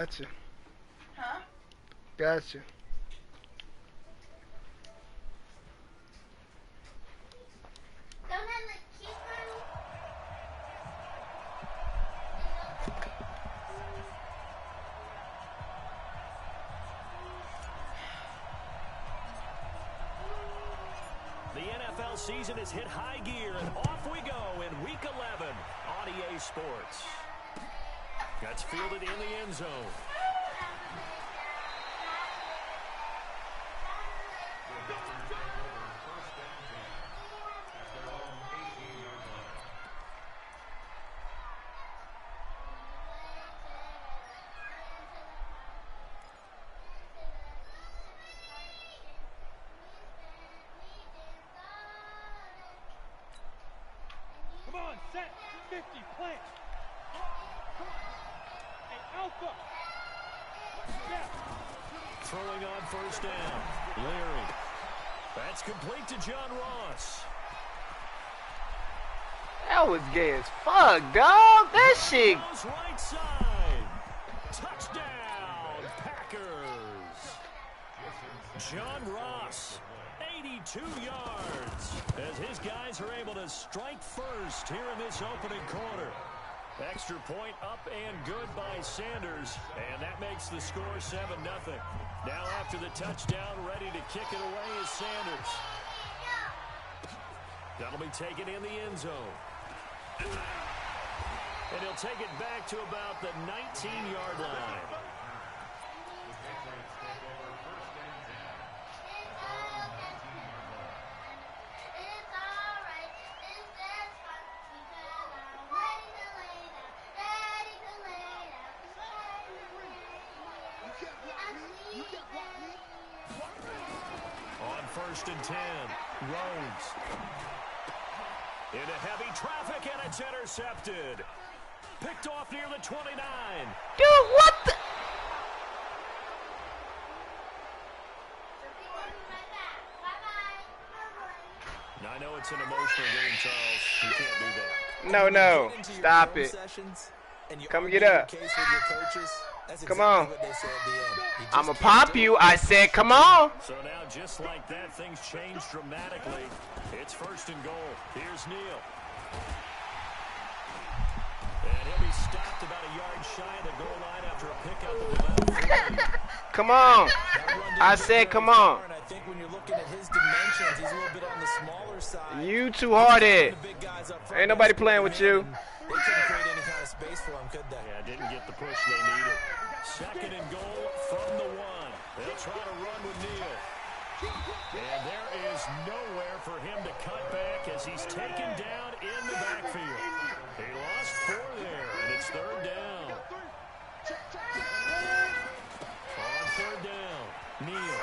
Gotcha. Huh? Gotcha. The NFL season has hit high gear, and off we go in Week 11 on EA Sports. That's fielded in the end zone. Come on, set, 50, plant. Come on. Hey, Alpha. Step. Throwing on first down. Leary. That's complete to John Ross. That was gay as fuck, dog. That shit. Goes right side. Touchdown, Packers. John Ross, 82 yards, as his guys are able to strike first here in this opening quarter. Extra point up and good by Sanders, and that makes the score 7-0. Now after the touchdown, ready to kick it away is Sanders. That'll be taken in the end zone. And he'll take it back to about the 19-yard line. On first and 10, Rhodes. Into heavy traffic, and it's intercepted. Picked off near the 29. Dude, what the? I know it's an emotional game, Charles. You can't do that. No. Stop it. Come get up. Come on. I'ma pop you. I said, come on. So now, just like that, things change dramatically. It's first and goal. Here's Neal. And he'll be stopped about a yard shy of the goal line after a pickup of 11. Come on. I said, come on. I think when you're looking at his dimensions, he's a little bit on the smaller side. You too hard-headed. Ain't nobody playing with you. They couldn't create any kind of space for him, could they? Yeah, didn't get the push they needed. Second and goal from the 1. They'll try to run with Neal. And there is nowhere for him to cut back as he's taken down in the backfield. He lost 4 there, and it's third down. On third down, Neal.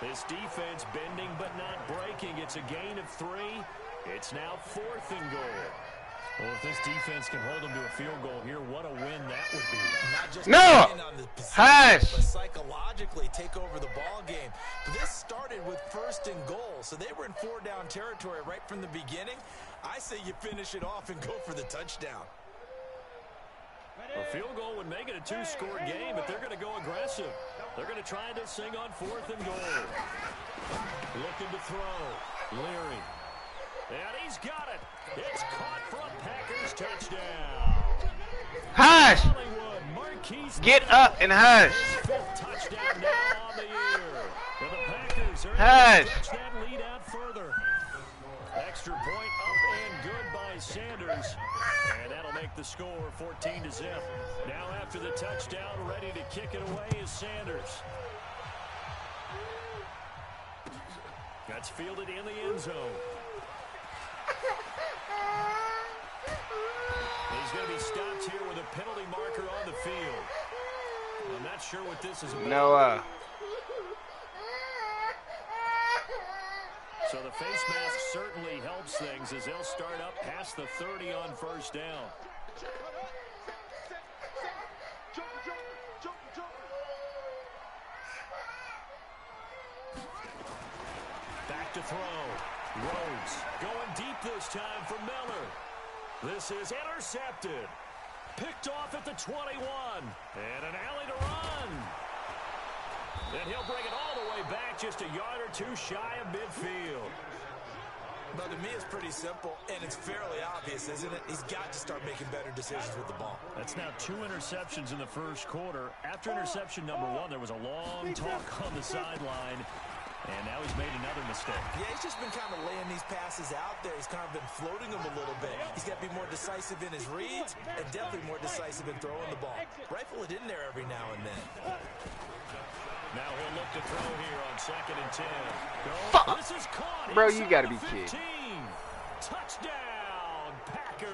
This defense bending but not breaking. It's a gain of 3. It's now 4th and goal. Well, if this defense can hold them to a field goal here, what a win that would be. Not just no! win on the position, Hush! but psychologically take over the ball game. This started with first and goal, so they were in 4-down territory right from the beginning. I say you finish it off and go for the touchdown. A field goal would make it a 2-score game, but they're going to go aggressive. They're going to try this thing on 4th and goal. Looking to throw. Leary. And he's got it. It's caught for a Packers touchdown. Hush. Get up and hush. 5th touchdown now on the year. And the Packers are hush. able to stretch that lead out further. Extra point up and good by Sanders. And that'll make the score 14-0. Now after the touchdown, ready to kick it away is Sanders. That's fielded in the end zone. He's going to be stopped here with a penalty marker on the field. I'm not sure what this is about. No, So the face mask certainly helps things as they'll start up past the 30 on first down. Back to throw. Rhodes going deep this time for Miller. This is intercepted. Picked off at the 21. And an alley to run. And he'll bring it all the way back, just a yard or two shy of midfield. But to me, it's pretty simple, and it's fairly obvious, isn't it? He's got to start making better decisions with the ball. That's now 2 interceptions in the first quarter. After interception number 1, there was a long talk on the sideline, and now he's made another mistake. Yeah, he's just been kind of laying these passes out there. He's kind of been floating them a little bit. He's got to be more decisive in his reads and definitely more decisive in throwing the ball. Rifle it in there every now and then. Now he'll look to throw here on 2nd and 10. Fuck. This is caught. Bro, you gotta be kidding. Touchdown, Packers.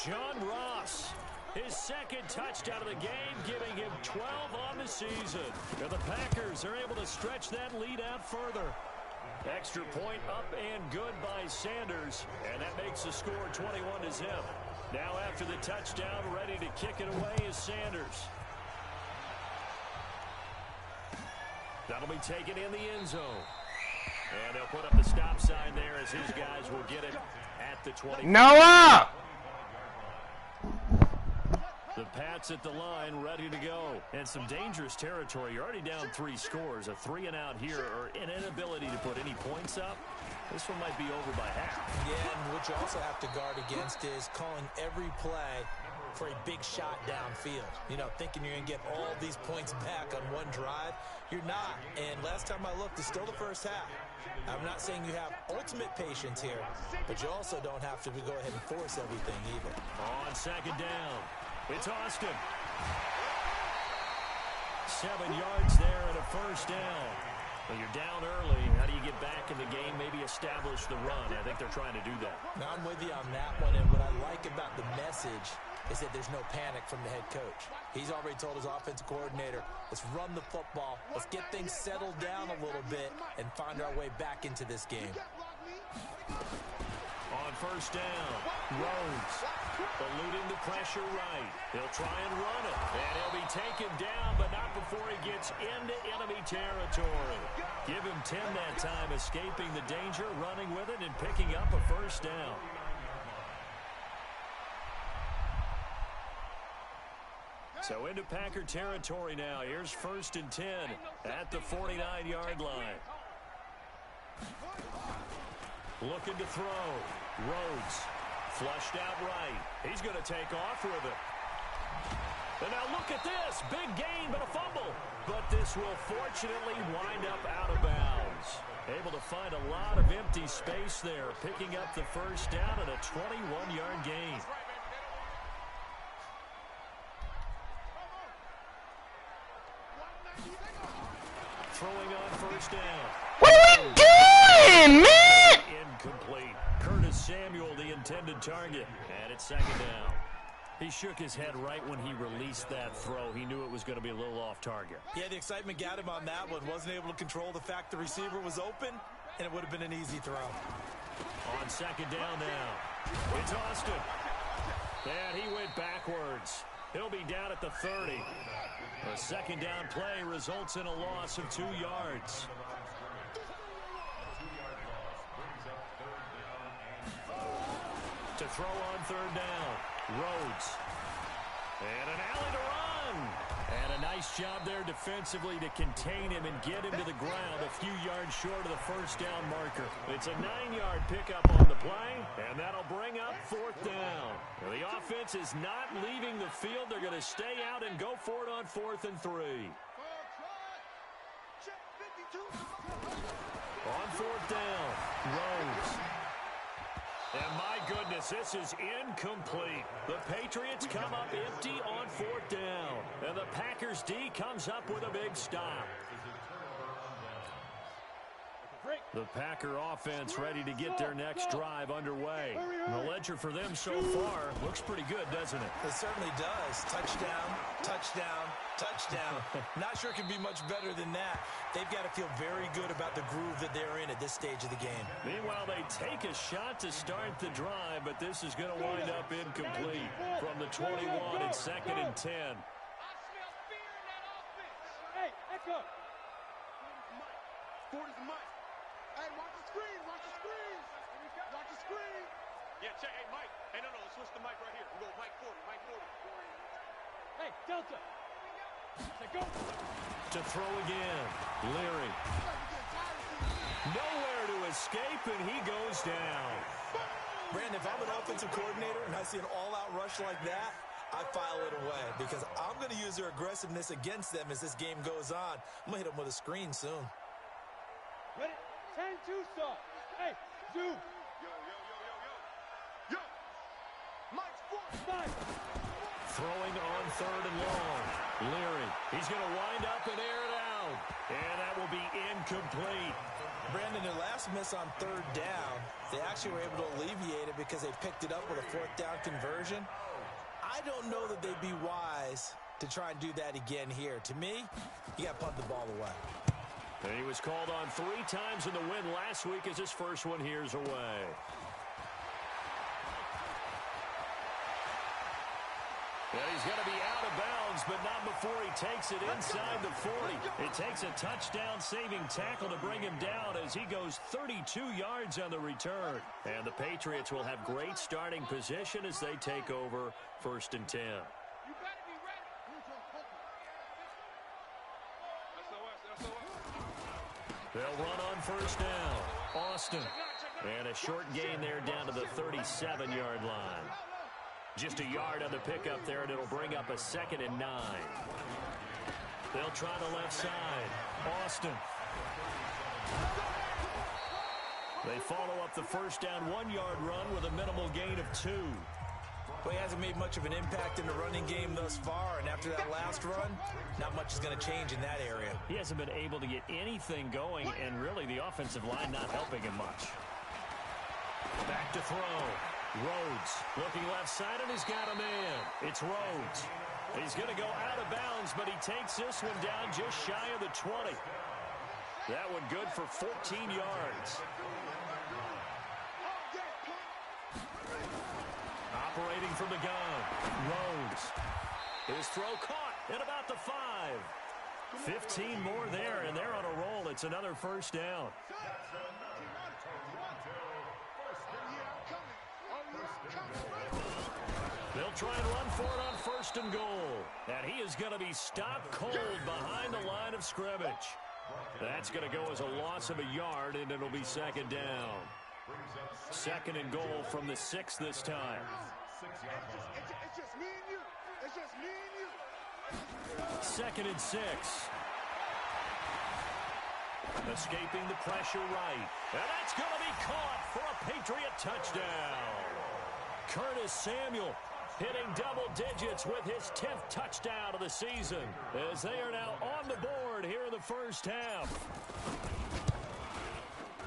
John Ross, his 2nd touchdown of the game, giving him 12 on the season. And the Packers are able to stretch that lead out further. Extra point up and good by Sanders, and that makes the score 21-0. Now after the touchdown, ready to kick it away is Sanders. That'll be taken in the end zone. And they'll put up the stop sign there as his guys will get it at the 20. Noah! The Pats at the line, ready to go. And some dangerous territory. You're already down 3 scores. A 3-and-out here, or an inability to put any points up. This one might be over by half. Yeah, and what you also have to guard against is calling every play for a big shot downfield. You know, thinking you're going to get all these points back on one drive. You're not. And last time I looked, it's still the first half. I'm not saying you have ultimate patience here, but you also don't have to go ahead and force everything either. On 2nd down, it's Austin. 7 yards there and a first down. Well, you're down early. How do you get back in the game, maybe establish the run? I think they're trying to do that. Now, I'm with you on that one, and what I like about the message is that there's no panic from the head coach. He's already told his offensive coordinator, let's run the football, let's get things settled down a little bit, and find our way back into this game. On 1st down, Rhodes eluding the pressure right. He'll try and run it, and he'll be taken down, but not before he gets into enemy territory. Give him 10 that time, escaping the danger, running with it, and picking up a first down. So into Packer territory now. Here's 1st and 10 at the 49-yard line. Looking to throw. Rhodes flushed out right. He's going to take off with it. And now look at this. Big gain, but a fumble. But this will fortunately wind up out of bounds. Able to find a lot of empty space there, picking up the first down and a 21-yard gain. Throwing on 1st down. What are we doing, man? Incomplete. Curtis Samuel, the intended target. And it's 2nd down. He shook his head right when he released that throw. He knew it was going to be a little off target. Yeah, the excitement got him on that one. Wasn't able to control the fact the receiver was open, and it would have been an easy throw. On 2nd down now. It's Austin. And he went backwards. He'll be down at the 30. A 2nd down play results in a loss of 2 yards. To throw on 3rd down. Rhodes. And an alley to run. And a nice job there defensively to contain him and get him to the ground a few yards short of the first down marker. It's a 9-yard pickup on the play, and that'll bring up 4th down. Now, the offense is not leaving the field. They're going to stay out and go for it on 4th and 3. On 4th down, Rhodes. And my goodness, this is incomplete. The Patriots come up empty on 4th down. And the Packers D comes up with a big stop. The Packer offense ready to get their next drive underway. And the ledger for them so far looks pretty good, doesn't it? It certainly does. Touchdown, touchdown, touchdown. Not sure it can be much better than that. They've got to feel very good about the groove that they're in at this stage of the game. Meanwhile, they take a shot to start the drive, but this is going to wind up incomplete from the 21 and 2nd and 10. Hey, echo. Ford is mine. Hey, watch the screen, watch the screen. Watch the screen. Yeah, check. Hey, Mike. Hey, no, let's switch the mic right here. We'll go Mike 40, Mike 40. Hey, Delta. Say go. To throw again. Leary. Nowhere to escape, and he goes down. Brandon, if I'm an offensive coordinator and I see an all-out rush like that, I file it away because I'm going to use their aggressiveness against them as this game goes on. I'm going to hit them with a screen soon. Ready? 10-2 start. Hey, zoom. Yo. Mike's 40. Throwing on 3rd and long. Leary. He's going to wind up and air it out. And that will be incomplete. Brandon, their last miss on 3rd down, they actually were able to alleviate it because they picked it up with a 4th down conversion. I don't know that they'd be wise to try and do that again here. To me, you got to punt the ball away. And he was called on 3 times in the win last week as his first one here's away. And he's going to be out of bounds, but not before he takes it inside the 40. It takes a touchdown-saving tackle to bring him down as he goes 32 yards on the return. And the Patriots will have great starting position as they take over 1st and 10. You better be ready. They'll run on 1st down. Austin. And a short gain there down to the 37-yard line. Just a yard on the pickup there, and it'll bring up a 2nd and 9. They'll try the left side. Austin. They follow up the 1st down 1-yard run with a minimal gain of 2. Well, he hasn't made much of an impact in the running game thus far, and after that last run, not much is going to change in that area. He hasn't been able to get anything going, and really the offensive line not helping him much. Back to throw. Rhodes looking left side, and he's got a man. It's Rhodes. He's going to go out of bounds, but he takes this one down just shy of the 20. That one good for 14 yards. Operating from the gun. Rhodes. His throw caught at about the 5. 15 more there, and they're on a roll. It's another 1st down. They'll try and run for it on 1st and goal. And he is going to be stopped cold behind the line of scrimmage. That's going to go as a loss of a yard, and it'll be 2nd down. 2nd and goal from the 6 this time. It's just me and you. It's just me and you. 2nd and 6. Escaping the pressure right. And that's going to be caught for a Patriot touchdown. Curtis Samuel hitting double digits with his 10th touchdown of the season as they are now on the board here in the 1st half.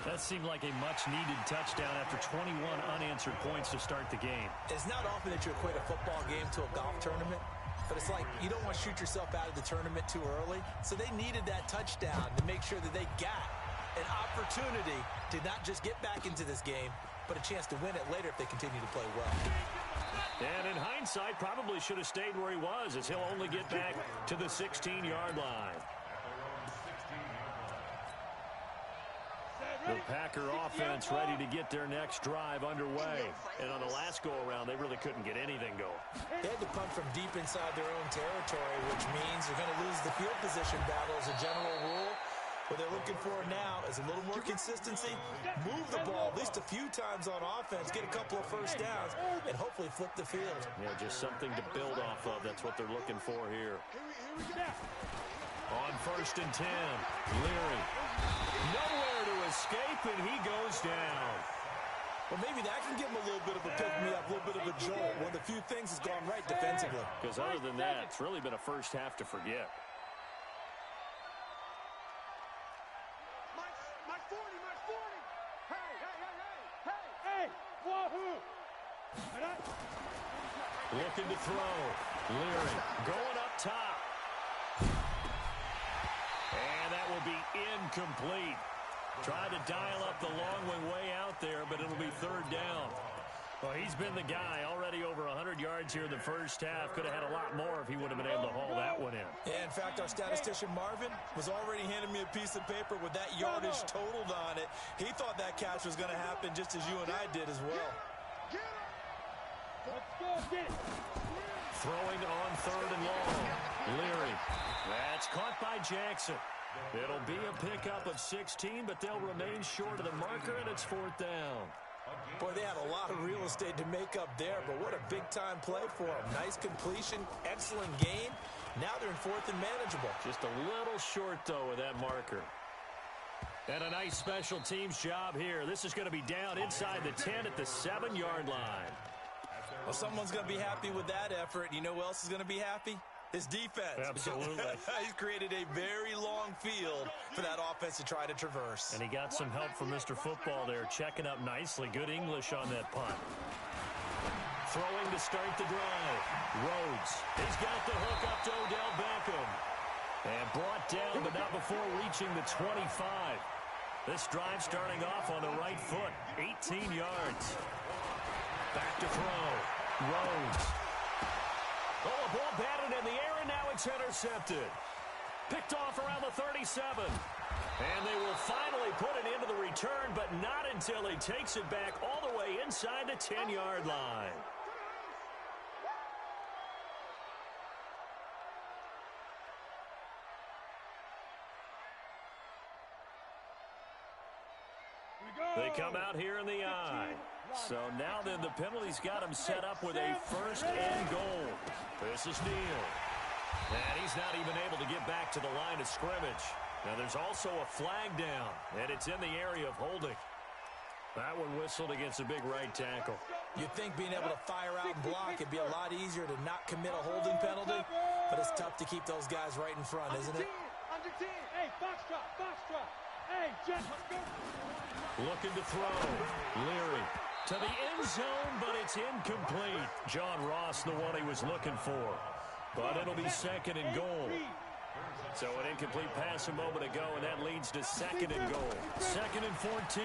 That seemed like a much-needed touchdown after 21 unanswered points to start the game. It's not often that you equate a football game to a golf tournament, but it's like you don't want to shoot yourself out of the tournament too early. So they needed that touchdown to make sure that they got an opportunity to not just get back into this game, but a chance to win it later if they continue to play well. And in hindsight, probably should have stayed where he was, as he'll only get back to the 16-yard line. The Packer offense ready to get their next drive underway. And on the last go-around, they really couldn't get anything going. They had to punt from deep inside their own territory, which means they're going to lose the field position battle as a general rule. What they're looking for now is a little more consistency, move the ball at least a few times on offense, get a couple of 1st downs, and hopefully flip the field. Yeah, just something to build off of. That's what they're looking for here. On 1st and 10, Leary. Nowhere to escape, and he goes down. Well, maybe that can give him a little bit of a pick-me-up, a little bit of a jolt. One of the few things has gone right defensively. Because other than that, it's really been a 1st half to forget. Looking to throw. Leary going up top. And that will be incomplete. Tried to dial up the long way out there, but it'll be 3rd down. Well, he's been the guy. Already over 100 yards here in the 1st half. Could have had a lot more if he would have been able to haul that one in. Yeah, in fact, our statistician Marvin was already handing me a piece of paper with that yardage totaled on it. He thought that catch was going to happen just as you and I did as well. Let's go, get it. Throwing on 3rd and long. Leary. That's caught by Jackson. It'll be a pickup of 16, but they'll remain short of the marker, and it's 4th down. Boy, they had a lot of real estate to make up there, but what a big-time play for them. Nice completion, excellent gain. Now they're in 4th and manageable. Just a little short, though, with that marker. And a nice special teams job here. This is going to be down inside the 10 at the 7-yard line. Well, someone's going to be happy with that effort. You know who else is going to be happy? His defense. Absolutely. He's created a very long field for that offense to try to traverse. And he got some help from Mr. Football there, checking up nicely. Good English on that punt. Throwing to start the drive. Rhodes. He's got the hook up to Odell Beckham. And brought down, but not before reaching the 25. This drive starting off on the right foot. 18 yards. Back to throw. Rhodes. Oh, a ball batted in the air, and now it's intercepted. Picked off around the 37. And they will finally put it into the return, but not until he takes it back all the way inside the 10-yard line. They come out here in the I. So now then the penalty's got him set up with a 1st and goal. This is Neal. And he's not even able to get back to the line of scrimmage. Now there's also a flag down, and it's in the area of holding. That one whistled against a big right tackle. You'd think being able to fire out and block it'd be a lot easier to not commit a holding penalty, but it's tough to keep those guys right in front, isn't it? Under 10. Hey, box drop. Hey, Jet, let's go. Looking to throw. Leary to the end zone, but it's incomplete. John Ross, the one he was looking for. But it'll be 2nd and goal. So an incomplete pass a moment ago, and that leads to 2nd and goal. 2nd and 14.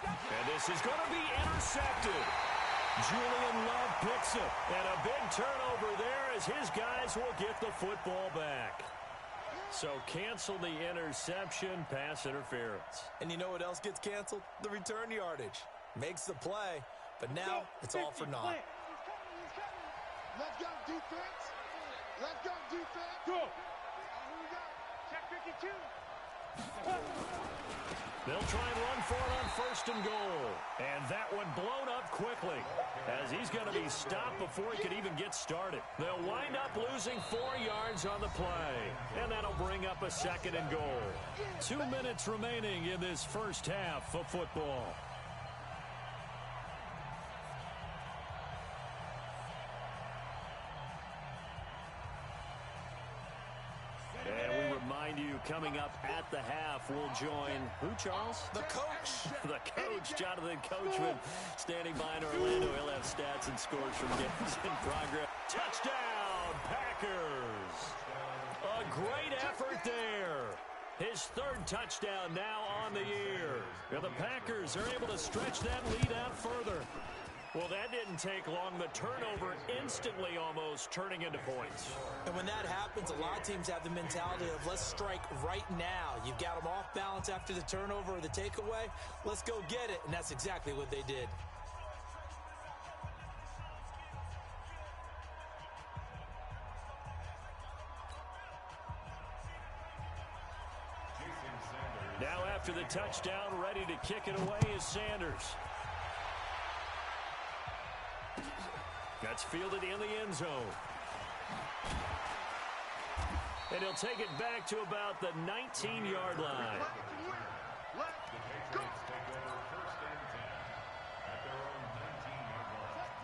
And this is going to be intercepted. Julian Love picks it. And a big turnover there as his guys will get the football back. So cancel the interception, pass interference. And you know what else gets canceled? The return yardage. Makes the play, but now it's all for naught. Let's go, defense. Let's go, defense. Go. Who we got? Check 52. They'll try and run for it on 1st and goal. And that one blown up quickly as he's going to be stopped before he could even get started. They'll wind up losing 4 yards on the play. And that'll bring up a 2nd and goal. 2 minutes remaining in this first half of football. And we remind you, coming up at the half, we'll join who, Charles? The coach. The coach, Jonathan Coachman, standing by in Orlando. He'll have stats and scores from games in progress. Touchdown, Packers. A great effort there. His 3rd touchdown now on the year. And the Packers are able to stretch that lead out further. Well, that didn't take long. The turnover instantly almost turning into points. And when that happens, a lot of teams have the mentality of let's strike right now. You've got them off balance after the turnover or the takeaway. Let's go get it. And that's exactly what they did. Now after the touchdown, ready to kick it away is Sanders. That's fielded in the end zone. And he'll take it back to about the 19-yard line.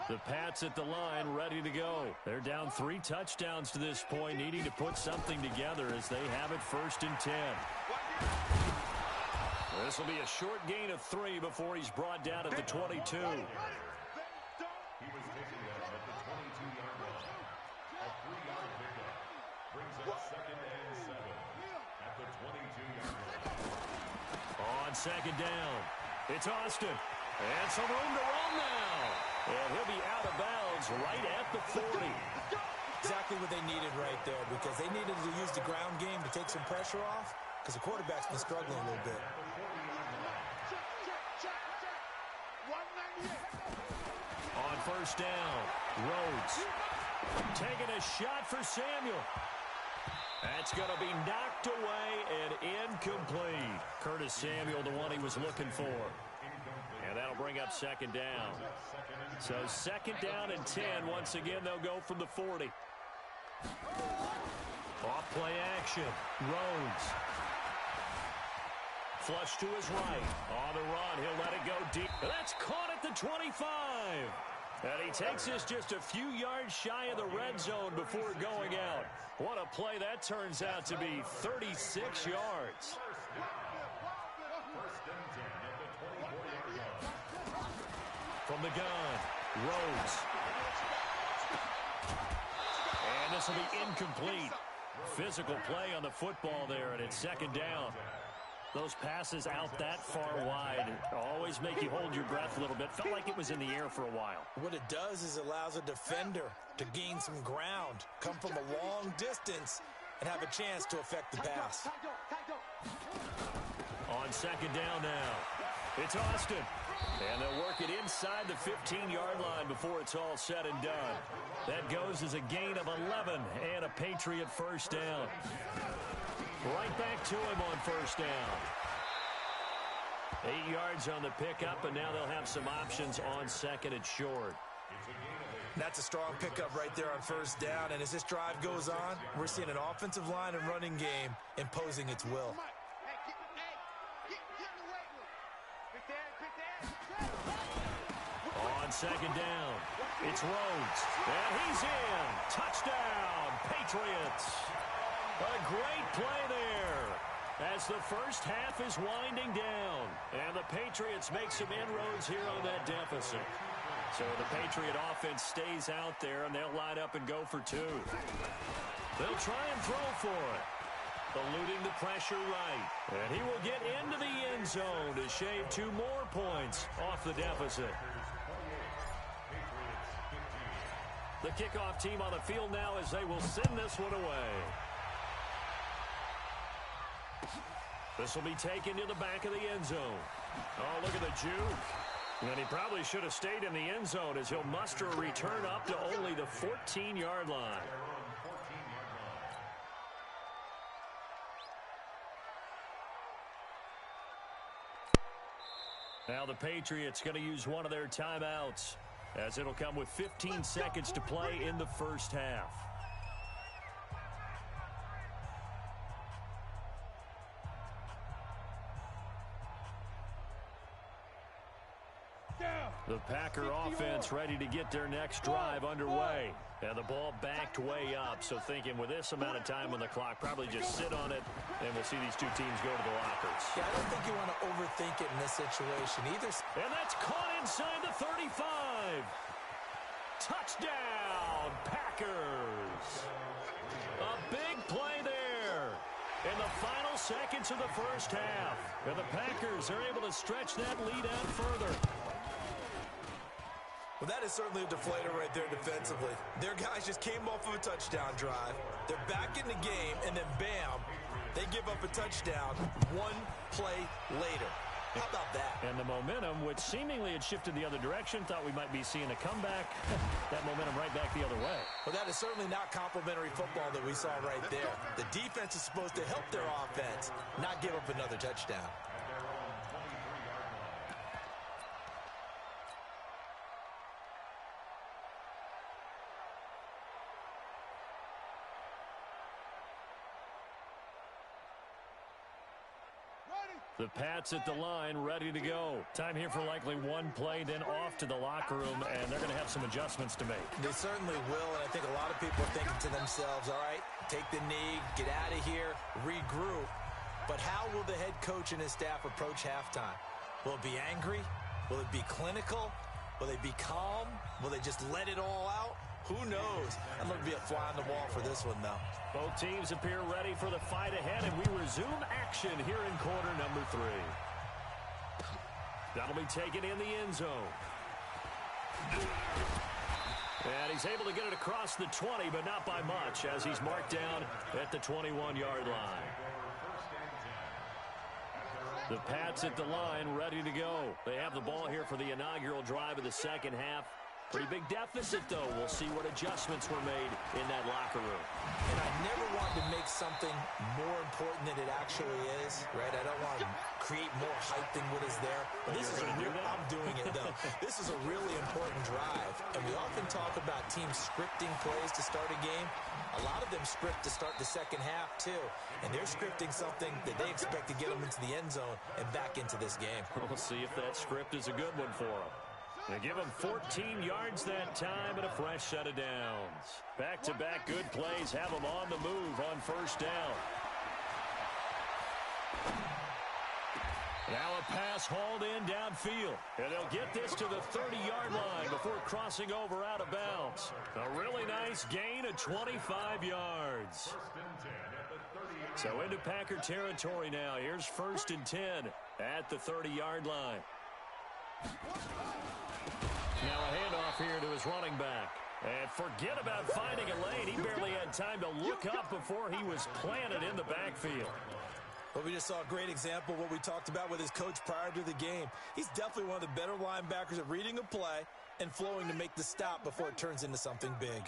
The Pats at the line, ready to go. They're down 3 touchdowns to this point, needing to put something together as they have it 1st and 10. This will be a short gain of 3 before he's brought down at the 22. On 2nd down, it's Austin. And some room to run now. And he'll be out of bounds right at the 40. Exactly what they needed right there, because they needed to use the ground game to take some pressure off, because the quarterback's been struggling a little bit. first down. Rhodes taking a shot for Samuel. That's going to be knocked away and incomplete. Curtis Samuel, the one he was looking for. And that'll bring up second down. So second down and 10. Once again, they'll go from the 40. Off play action. Rhodes. Flush to his right. On the run, he'll let it go deep. That's caught at the 25. And he takes this just a few yards shy of the red zone before going out. What a play that turns out to be, 36 yards. From the gun, Rhodes. And this will be incomplete. Physical play on the football there, and it's second down. Those passes out that far wide always make you hold your breath a little bit. Felt like it was in the air for a while. What it does is allows a defender to gain some ground, come from a long distance, and have a chance to affect the pass. On second down now, it's Austin. And they'll work it inside the 15-yard line before it's all said and done. That goes as a gain of 11 and a Patriot first down. Right back to him on first down. 8 yards on the pickup, and now they'll have some options on second and short. That's a strong pickup right there on first down, and as this drive goes on, we're seeing an offensive line and running game imposing its will. On second down, it's Rhodes, and he's in. Touchdown, Patriots. A great play there as the first half is winding down. And the Patriots make some inroads here on that deficit. So the Patriot offense stays out there, and they'll line up and go for two. They'll try and throw for it. Eluding the pressure right. And he will get into the end zone to shave 2 more points off the deficit. The kickoff team on the field now as they will send this one away. This will be taken to the back of the end zone. Oh, look at the juke. And he probably should have stayed in the end zone as he'll muster a return up to only the 14-yard line. Now the Patriots going to use one of their timeouts, as it'll come with 15 seconds to play in the first half. The Packer offense ready to get their next drive underway. And the ball backed way up, so thinking with this amount of time on the clock, probably just sit on it, and we'll see these two teams go to the lockers. Yeah, I don't think you want to overthink it in this situation either. And that's caught inside the 35. Touchdown, Packers. A big play there in the final seconds of the first half. And the Packers are able to stretch that lead out further. Well, that is certainly a deflator right there defensively. Their guys just came off of a touchdown drive. They're back in the game, and then bam, they give up a touchdown 1 play later. How about that? And the momentum, which seemingly had shifted the other direction, thought we might be seeing a comeback. That momentum right back the other way. Well, that is certainly not complimentary football that we saw right there. The defense is supposed to help their offense, not give up another touchdown. The Pats at the line, ready to go. Time here for likely one play, then off to the locker room, and they're going to have some adjustments to make. They certainly will, and I think a lot of people are thinking to themselves, all right, take the knee, get out of here, regroup. But how will the head coach and his staff approach halftime? Will it be angry? Will it be clinical? Will they be calm? Will they just let it all out? Who knows? I'm going to be a fly on the wall for this one, though. Both teams appear ready for the fight ahead, and we resume action here in quarter number 3. That'll be taken in the end zone. And he's able to get it across the 20, but not by much, as he's marked down at the 21-yard line. The Pats at the line, ready to go. They have the ball here for the inaugural drive of the second half. Pretty big deficit, though. We'll see what adjustments were made in that locker room. And I never want to make something more important than it actually is, right? I don't want to create more hype than what is there. But this is I'm doing it, though. This is a really important drive. And we often talk about teams scripting plays to start a game. A lot of them script to start the second half, too. And they're scripting something that they expect to get them into the end zone and back into this game. We'll see if that script is a good one for them. They give him 14 yards that time and a fresh set of downs. Back-to-back good plays have them on the move on first down. Now a pass hauled in downfield. And they'll get this to the 30-yard line before crossing over out of bounds. A really nice gain of 25 yards. So into Packer territory now. Here's 1st and 10 at the 30-yard line. Now a handoff here to his running back. And forget about finding a lane. He barely had time to look up before he was planted in the backfield. Well, we just saw a great example of what we talked about with his coach prior to the game. He's definitely one of the better linebackers at reading a play and flowing to make the stop before it turns into something big.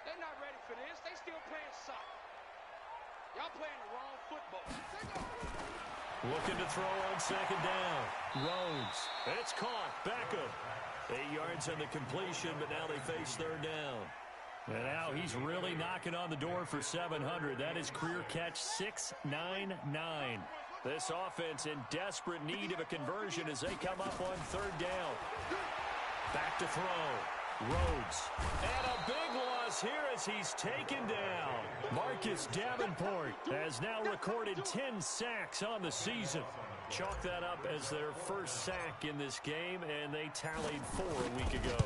They're not ready for this. They still playing soccer. Y'all playing the wrong football. Looking to throw on second down. Rhodes. It's caught. Beckham. 8 yards on the completion, but now they face third down. And now he's really knocking on the door for 700. That is career catch 699. This offense in desperate need of a conversion as they come up on third down. Back to throw. Rhodes. And a big loss here as he's taken down. Marcus Davenport has now recorded 10 sacks on the season. Chalk that up as their first sack in this game, and they tallied 4 a week ago.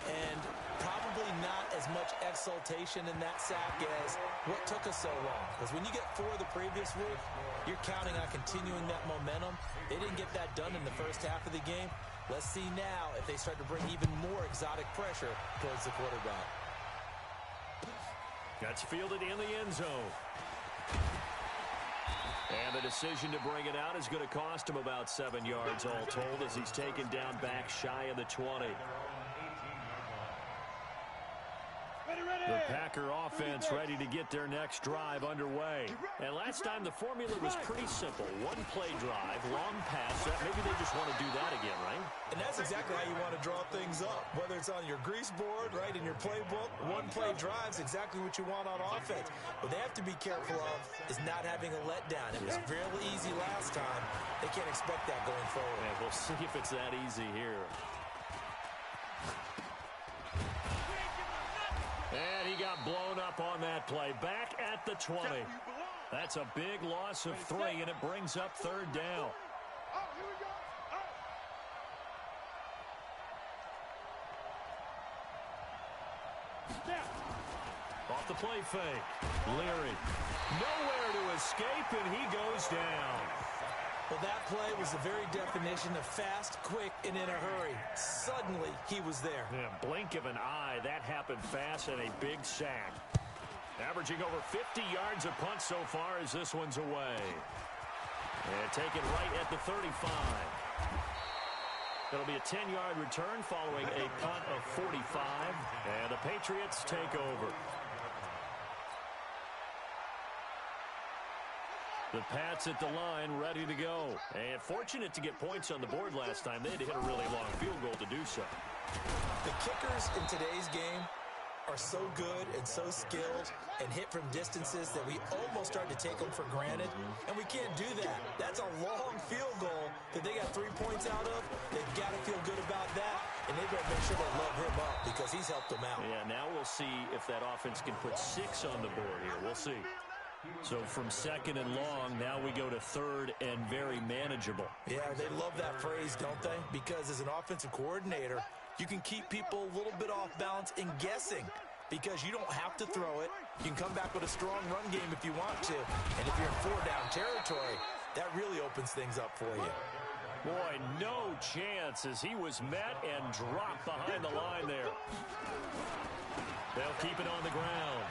And probably not as much exultation in that sack as what took us so long. Because when you get 4 the previous week, you're counting on continuing that momentum. They didn't get that done in the first half of the game. Let's see now if they start to bring even more exotic pressure towards the quarterback. That's fielded in the end zone. And the decision to bring it out is going to cost him about 7 yards all told as he's taken down back shy of the 20. The Packer offense ready to get their next drive underway. And last time the formula was pretty simple. One play drive, long pass. Maybe they just want to do that again, right? And that's exactly how you want to draw things up. Whether it's on your grease board, right, in your playbook, one play drive is exactly what you want on offense. What they have to be careful of is not having a letdown. It was fairly easy last time. They can't expect that going forward. And we'll see if it's that easy here. And he got blown up on that play. Back at the 20. That's a big loss of 3, and it brings up third down. Off the play fake. Leary. Nowhere to escape, and he goes down. Well, that play was the very definition of fast, quick, and in a hurry. Suddenly, he was there. Yeah, blink of an eye. That happened fast and a big sack. Averaging over 50 yards a punt so far as this one's away. And taken right at the 35. It'll be a 10-yard return following a punt of 45. And the Patriots take over. The Pats at the line, ready to go. And fortunate to get points on the board last time. They had to hit a really long field goal to do so. The kickers in today's game are so good and so skilled and hit from distances that we almost start to take them for granted. And we can't do that. That's a long field goal that they got 3 points out of. They've got to feel good about that. And they've got to make sure they load him up because he's helped them out. Yeah, now we'll see if that offense can put 6 on the board here. We'll see. So from second and long, now we go to third and very manageable. Yeah, they love that phrase, don't they? Because as an offensive coordinator, you can keep people a little bit off balance and guessing because you don't have to throw it. You can come back with a strong run game if you want to. And if you're in 4-down territory, that really opens things up for you. Boy, no chance as he was met and dropped behind the line there. They'll keep it on the ground.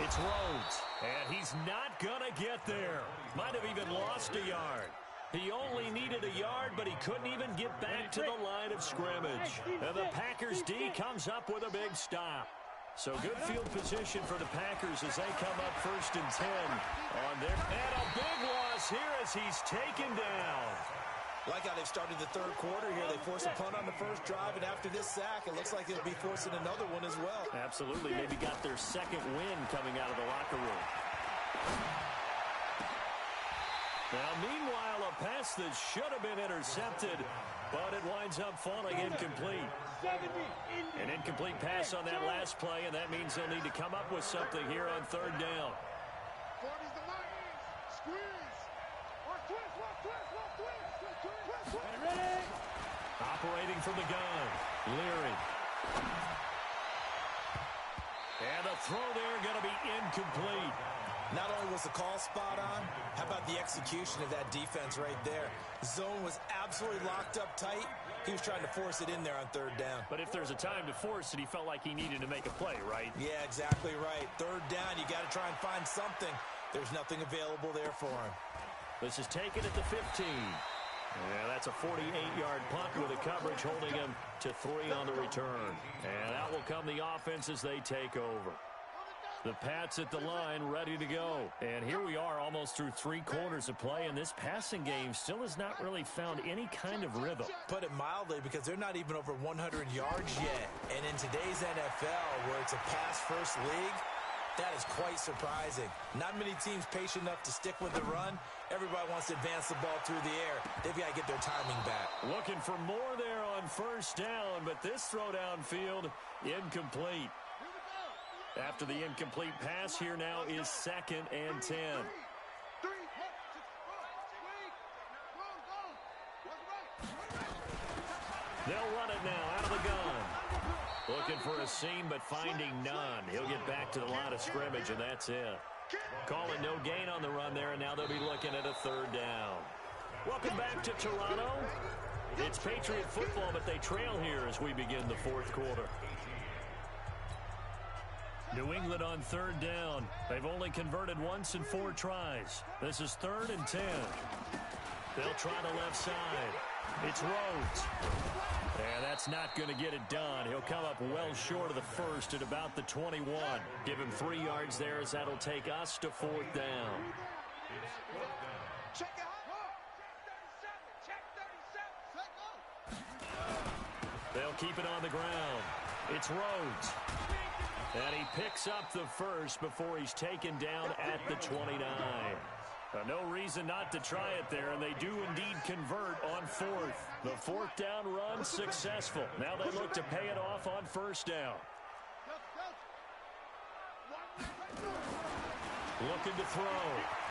It's Rhodes, and he's not going to get there. Might have even lost a yard. He only needed a yard, but he couldn't even get back to the line of scrimmage. And the Packers D comes up with a big stop. So good field position for the Packers as they come up 1st and 10 on their. And a big loss here as he's taken down. Like how they've started the third quarter here. They force a punt on the first drive, and after this sack, it looks like they'll be forcing another one as well. Absolutely. Maybe got their second win coming out of the locker room. Now, meanwhile, a pass that should have been intercepted, but it winds up falling incomplete. An incomplete pass on that last play, and that means they'll need to come up with something here on 3rd down. Operating from the gun, Leary. And the throw there going to be incomplete. Not only was the call spot on, how about the execution of that defense right there? Zone was absolutely locked up tight. He was trying to force it in there on 3rd down. But if there's a time to force it, he felt like he needed to make a play, right? Yeah, exactly right. 3rd down, you got to try and find something. There's nothing available there for him. This is taken at the 15. Yeah, that's a 48-yard punt with a coverage holding him to 3 on the return. And out will come the offense as they take over. The Pats at the line ready to go. And here we are almost through 3 quarters of play, and this passing game still has not really found any kind of rhythm. Put it mildly, because they're not even over 100 yards yet. And in today's NFL, where it's a pass-first league, that is quite surprising. Not many teams patient enough to stick with the run. Everybody wants to advance the ball through the air. They've got to get their timing back. Looking for more there on 1st down, but this throw downfield, incomplete. After the incomplete pass, here now is 2nd and 10. They'll run it now out of the gun. Looking for a seam, but finding none. He'll get back to the line of scrimmage, and that's it. Calling no gain on the run there, and now they'll be looking at a 3rd down. Welcome back to Toronto. It's Patriot football, but they trail here as we begin the 4th quarter. New England on 3rd down. They've only converted once in 4 tries. This is 3rd and 10. They'll try the left side. It's Rhodes. And that's not going to get it done. He'll come up well short of the 1st at about the 21. Give him 3 yards there as that'll take us to 4th down. They'll keep it on the ground. It's Rhodes. And he picks up the 1st before he's taken down at the 29. No reason not to try it there, and they do indeed convert on 4th. The 4th down run successful. Now they look to pay it off on 1st down. Looking to throw.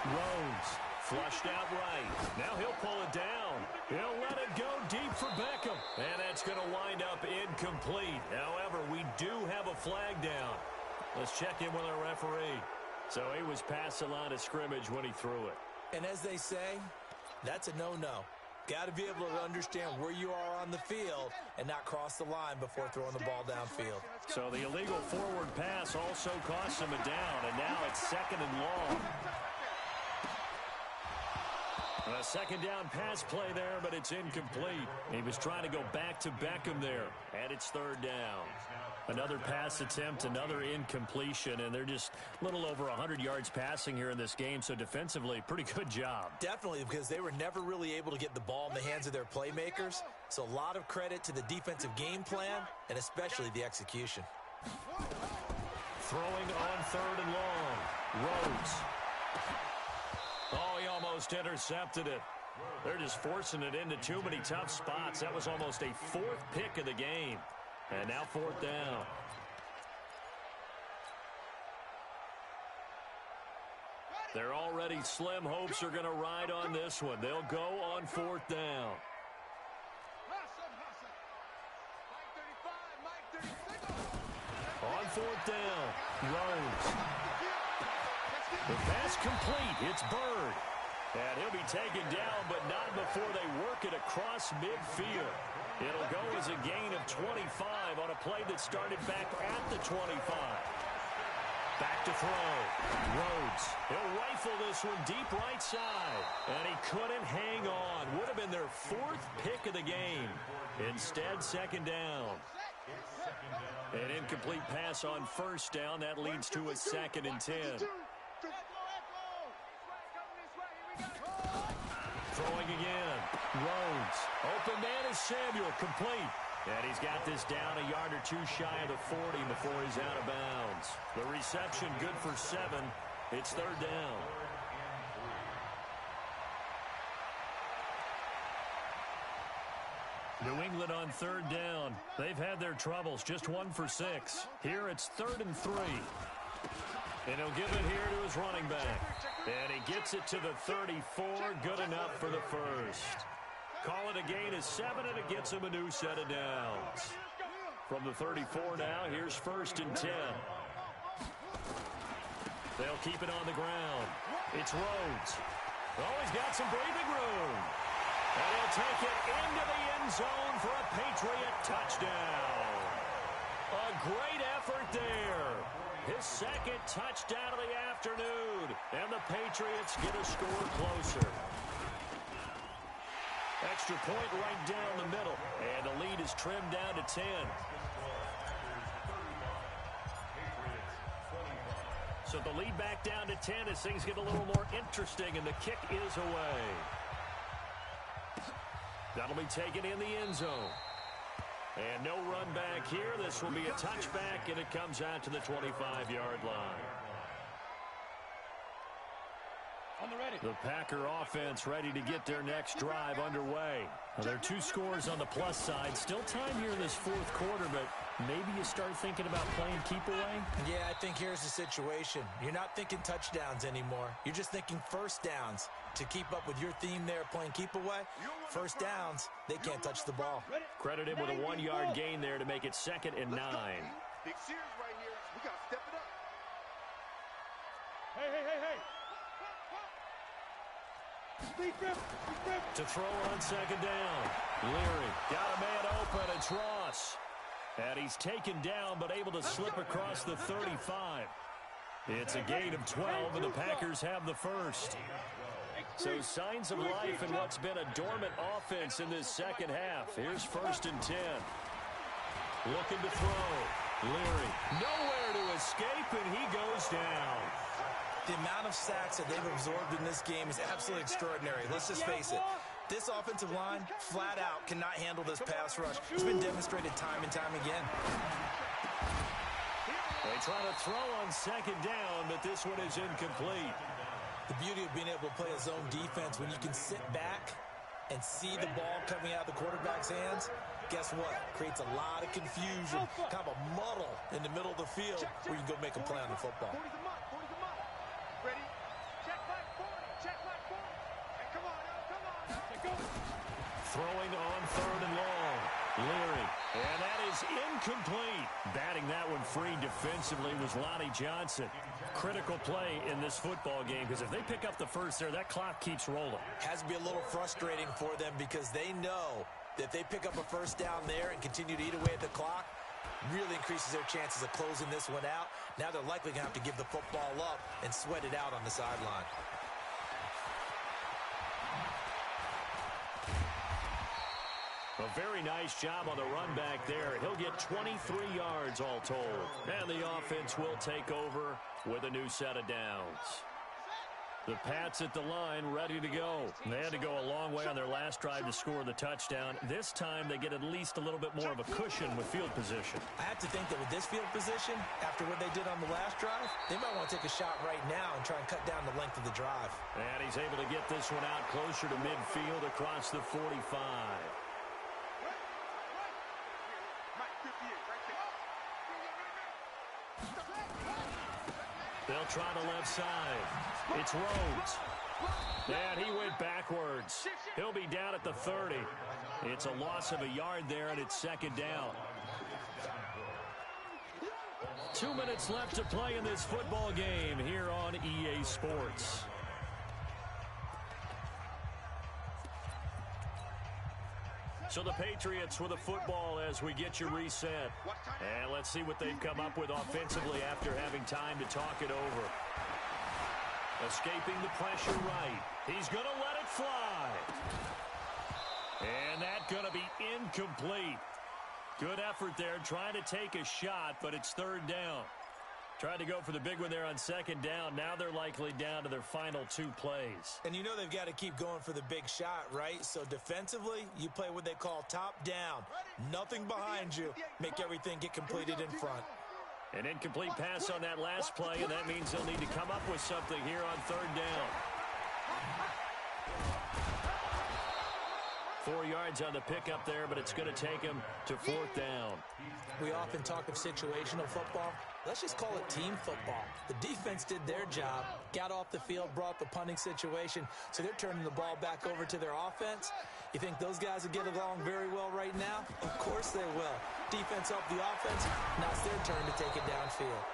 Rhodes flushed out right. Now he'll pull it down. He'll let it go deep for Beckham. And that's going to wind up incomplete. However, we do have a flag down. Let's check in with our referee. So he was past the line of scrimmage when he threw it. And as they say, that's a no-no. Got to be able to understand where you are on the field and not cross the line before throwing the ball downfield. So the illegal forward pass also cost him a down, and now it's 2nd and long. A 2nd down pass play there, but it's incomplete. He was trying to go back to Beckham there, and it's 3rd down. Another pass attempt, another incompletion, and they're just a little over 100 yards passing here in this game, so defensively, pretty good job. Definitely, because they were never really able to get the ball in the hands of their playmakers, so a lot of credit to the defensive game plan, and especially the execution. Throwing on 3rd and long. Rhodes. Oh, he almost intercepted it. They're just forcing it into too many tough spots. That was almost a 4th pick of the game. And now 4th down. They're already slim hopes are going to ride on this one. They'll go on 4th down. On 4th down, Rhodes. The pass complete. It's Bird. And he'll be taken down, but not before they work it across midfield. It'll go as a gain of 25 on a play that started back at the 25. Back to throw. Rhodes. He'll rifle rifle this one deep right side. And he couldn't hang on. Would have been their 4th pick of the game. Instead, second down. An incomplete pass on first down. That leads to a 2nd and 10. Throwing again. Rhodes. Open man is Samuel. Complete. And he's got this down a yard or two shy of the 40 before he's out of bounds. The reception good for 7. It's 3rd down. New England on 3rd down. They've had their troubles. Just 1 for 6. Here it's 3rd and 3. And he'll give it here to his running back. And he gets it to the 34. Good enough for the first. Call it a gain of 7, and it gets him a new set of downs. From the 34 now, here's 1st and 10. They'll keep it on the ground. It's Rhodes. Oh, he's got some breathing room. And he'll take it into the end zone for a Patriot touchdown. A great effort there. His 2nd touchdown of the afternoon. And the Patriots get a score closer. Extra point right down the middle. And the lead is trimmed down to 10. So the lead back down to 10 as things get a little more interesting, and the kick is away. That'll be taken in the end zone. And no run back here. This will be a touchback, and it comes out to the 25-yard line. The Packer offense ready to get their next drive underway. Well, there are 2 scores on the plus side. Still time here in this 4th quarter, but maybe you start thinking about playing keep away? Yeah, I think here's the situation. You're not thinking touchdowns anymore. You're just thinking first downs. To keep up with your theme there, playing keep away, first downs, they can't touch the ball. Credit him with a 1-yard gain there to make it 2nd and 9. Big series right here. We got to step it up. Hey. To throw on 2nd down. Leary got a man open. It's Ross. And he's taken down but able to slip across the 35. It's a gain of 12, and the Packers have the first. So signs of life in what's been a dormant offense in this second half. Here's 1st and 10. Looking to throw. Leary nowhere to escape, and he goes down. The amount of sacks that they've absorbed in this game is absolutely extraordinary. Let's just face it. This offensive line, flat out, cannot handle this pass rush. It's been demonstrated time and time again. They try to throw on 2nd down, but this one is incomplete. The beauty of being able to play a zone defense when you can sit back and see the ball coming out of the quarterback's hands, guess what? Creates a lot of confusion, kind of a muddle in the middle of the field where you can go make a play on the football. Ready? Check back 40. Check back 40. Hey, come on. Go. Throwing on 3rd and long. Leary. And that is incomplete. Batting that one free defensively was Lonnie Johnson. Critical play in this football game, because if they pick up the first there, that clock keeps rolling. Has to be a little frustrating for them because they know that if they pick up a first down there and continue to eat away at the clock, really increases their chances of closing this one out. Now they're likely going to have to give the football up and sweat it out on the sideline. A very nice job on the run back there. He'll get 23 yards all told. And the offense will take over with a new set of downs. The Pats at the line ready to go. They had to go a long way on their last drive to score the touchdown. This time they get at least a little bit more of a cushion with field position. I have to think that with this field position, after what they did on the last drive, they might want to take a shot right now and try and cut down the length of the drive. And he's able to get this one out closer to midfield across the 45. They'll try the left side. It's Rhodes. And he went backwards. He'll be down at the 30. It's a loss of a yard there, and it's 2nd down. 2 minutes left to play in this football game here on EA Sports. So the Patriots with the football as we get you reset. And let's see what they've come up with offensively after having time to talk it over. Escaping the pressure right. He's going to let it fly. And that's going to be incomplete. Good effort there, trying to take a shot, but it's third down. Tried to go for the big one there on second down. Now they're likely down to their final 2 plays. And you know they've got to keep going for the big shot, right? So defensively, you play what they call top down. Nothing behind you. Make everything get completed in front. An incomplete pass on that last play, and that means they'll need to come up with something here on third down. 4 yards on the pickup there, but it's going to take him to fourth down. We often talk of situational football. Let's just call it team football. The defense did their job, got off the field, brought the punting situation, so they're turning the ball back over to their offense. You think those guys will get along very well right now? Of course they will. Defense helped the offense. Now it's their turn to take it downfield.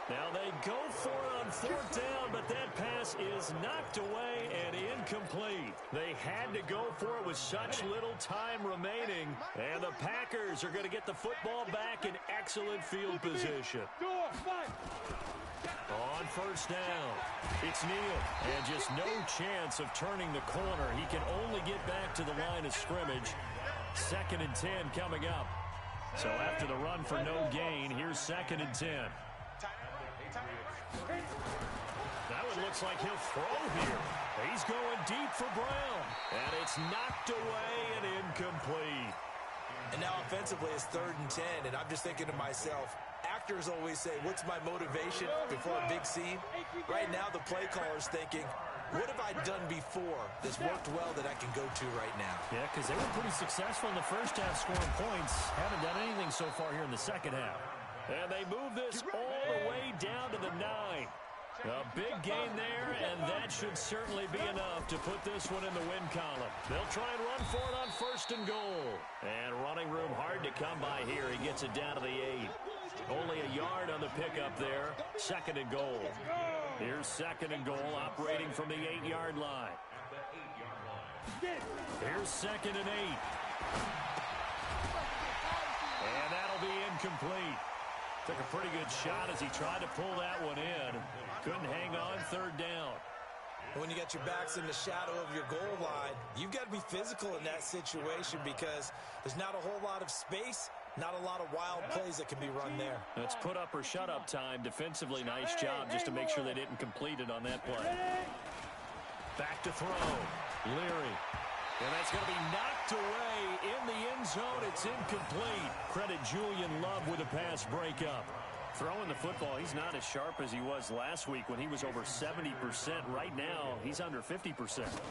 Now they go for it on fourth down, but that pass is knocked away and incomplete. They had to go for it with such little time remaining, and the Packers are going to get the football back in excellent field position. On first down, it's Neal, and just no chance of turning the corner. He can only get back to the line of scrimmage. 2nd and 10 coming up. So after the run for no gain, here's 2nd and 10. That one looks like he'll throw here. He's going deep for Brown. And it's knocked away and incomplete. And now offensively it's 3rd and 10. And I'm just thinking to myself, actors always say, what's my motivation before a big scene? Right now the play caller's thinking, what have I done before that's worked well that I can go to right now? Yeah, because they were pretty successful in the first half scoring points. Haven't done anything so far here in the second half. And they move this all the way down to the 9. A big gain there, and that should certainly be enough to put this one in the win column. They'll try and run for it on 1st and goal. And running room hard to come by here. He gets it down to the 8. Only a yard on the pickup there. 2nd and goal. Here's 2nd and goal, operating from the 8-yard line. Here's 2nd and 8. And that'll be incomplete. Took a pretty good shot as he tried to pull that one in. Couldn't hang on, 3rd down. When you got your backs in the shadow of your goal line, you've got to be physical in that situation because there's not a whole lot of space, not a lot of wild plays that can be run there. It's put up or shut up time. Defensively, nice job just to make sure they didn't complete it on that play. Back to throw. Leary. And that's going to be knocked away in the end zone. It's incomplete. Credit Julian Love with a pass breakup. Throwing the football, he's not as sharp as he was last week when he was over 70%. Right now, he's under 50%.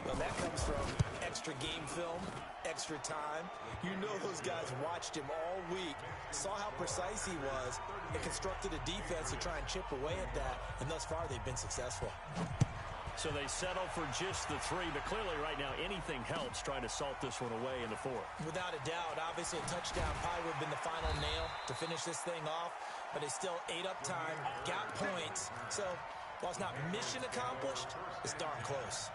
Well, that comes from extra game film, extra time. You know those guys watched him all week, saw how precise he was, and constructed a defense to try and chip away at that. And thus far, they've been successful. So they settle for just the 3, but clearly right now anything helps trying to salt this one away in the 4th. Without a doubt, obviously a touchdown probably would have been the final nail to finish this thing off, but they still ate up time, got points. So while it's not mission accomplished, it's darn close.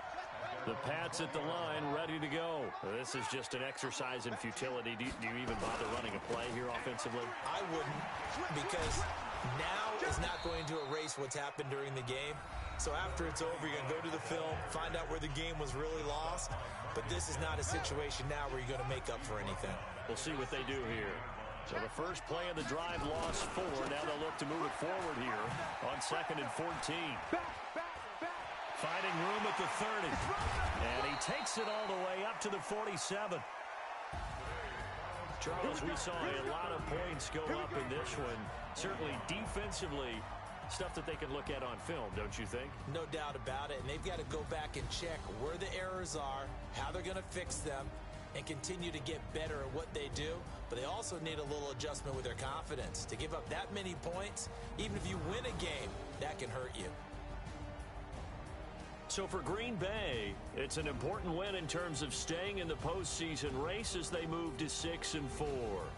The Pats at the line, ready to go. This is just an exercise in futility. Do you even bother running a play here offensively? I wouldn't, because now is not going to erase what's happened during the game. So after it's over, you're going to go to the film, find out where the game was really lost. But this is not a situation now where you're going to make up for anything. We'll see what they do here. So the first play of the drive lost 4. Now they'll look to move it forward here on 2nd and 14. Finding room at the 30. And he takes it all the way up to the 47. Charles, we saw a lot of points go up in this one. Certainly defensively, stuff that they can look at on film, don't you think? No doubt about it. And they've got to go back and check where the errors are, how they're going to fix them, and continue to get better at what they do. But they also need a little adjustment with their confidence. To give up that many points, even if you win a game, that can hurt you. So for Green Bay, it's an important win in terms of staying in the postseason race as they move to 6-4.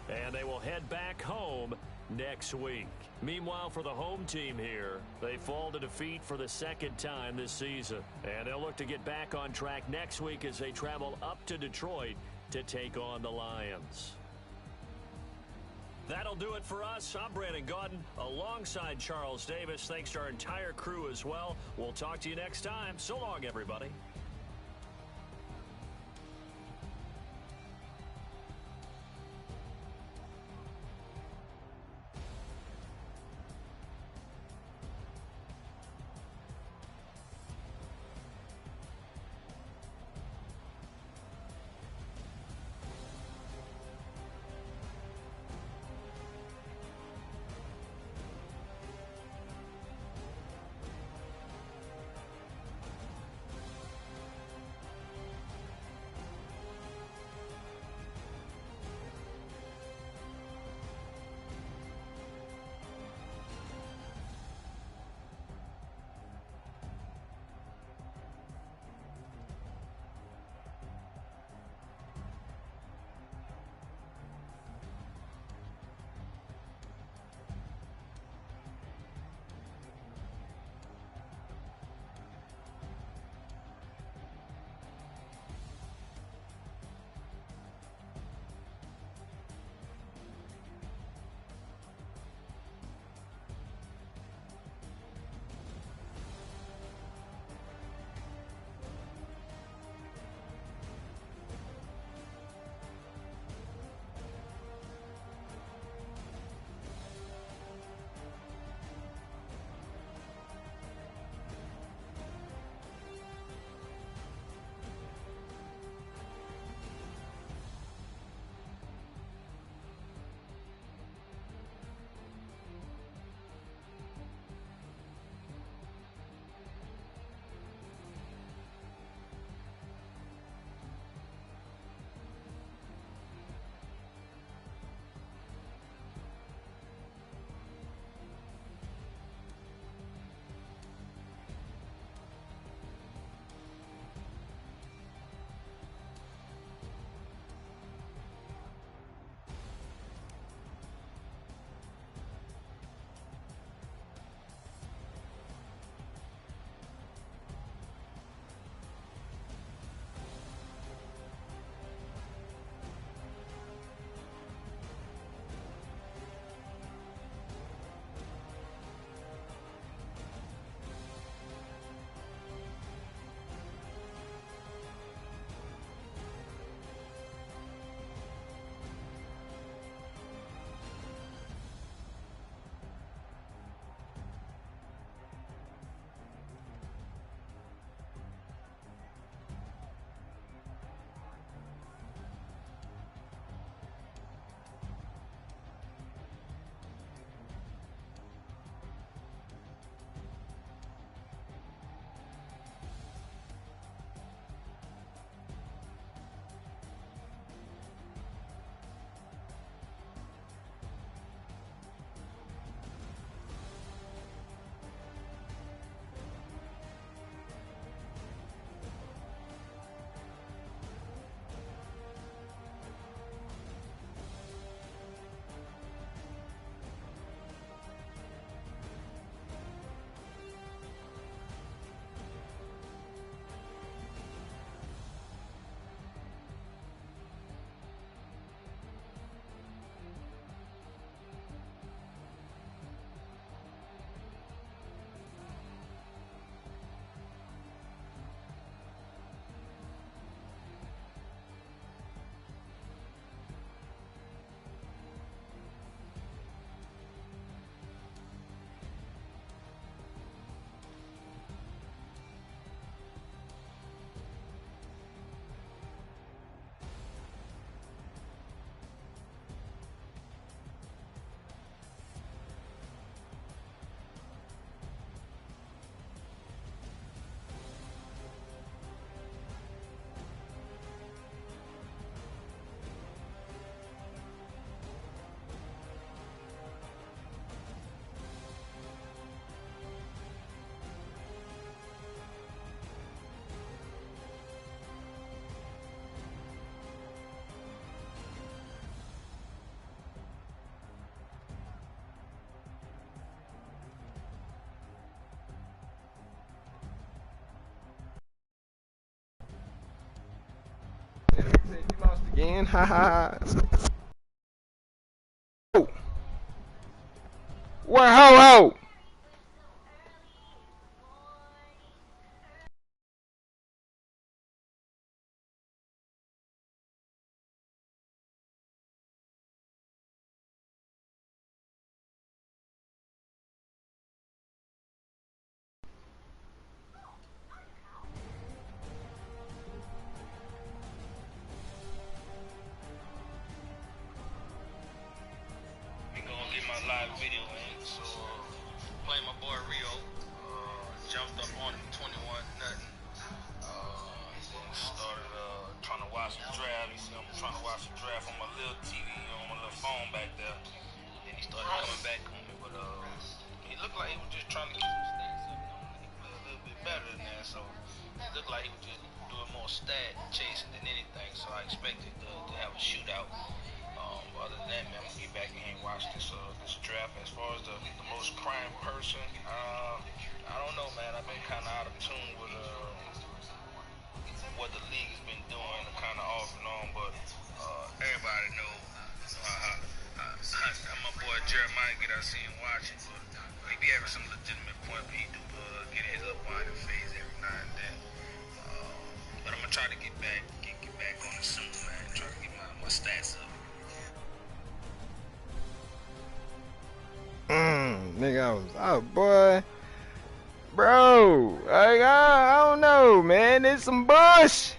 And they will head back home next week. Meanwhile, for the home team here, they fall to defeat for the 2nd time this season. And they'll look to get back on track next week as they travel up to Detroit to take on the Lions. That'll do it for us. I'm Brandon Gaudin alongside Charles Davis. Thanks to our entire crew as well. We'll talk to you next time. So long, everybody. You lost again? Ha ha. Where ho ho? Live video, man. So, playing my boy Rio. Jumped up on him 21-0. Started trying to watch the draft. He said I'm trying to watch the draft on my little TV, on my little phone back there. Then he started coming back on me, but he looked like he was just trying to get some stats up. He played a little bit better than that, so it looked like he was just doing more stat chasing than anything. So I expected to have a shootout. Other than that, man, I'm gonna get back in and watch this draft. As far as the most crime person, I don't know, man. I've been kind of out of tune with what the league has been doing, kind of off and on. But everybody know my boy Jeremiah get out see him watching, but he be having some legitimate point. But he do get his up-winding phase every now and then. But I'm gonna try to get back on it soon, man. Try to get my stats up. Nigga, I was out, boy. Bro, I don't know, man. It's some bush.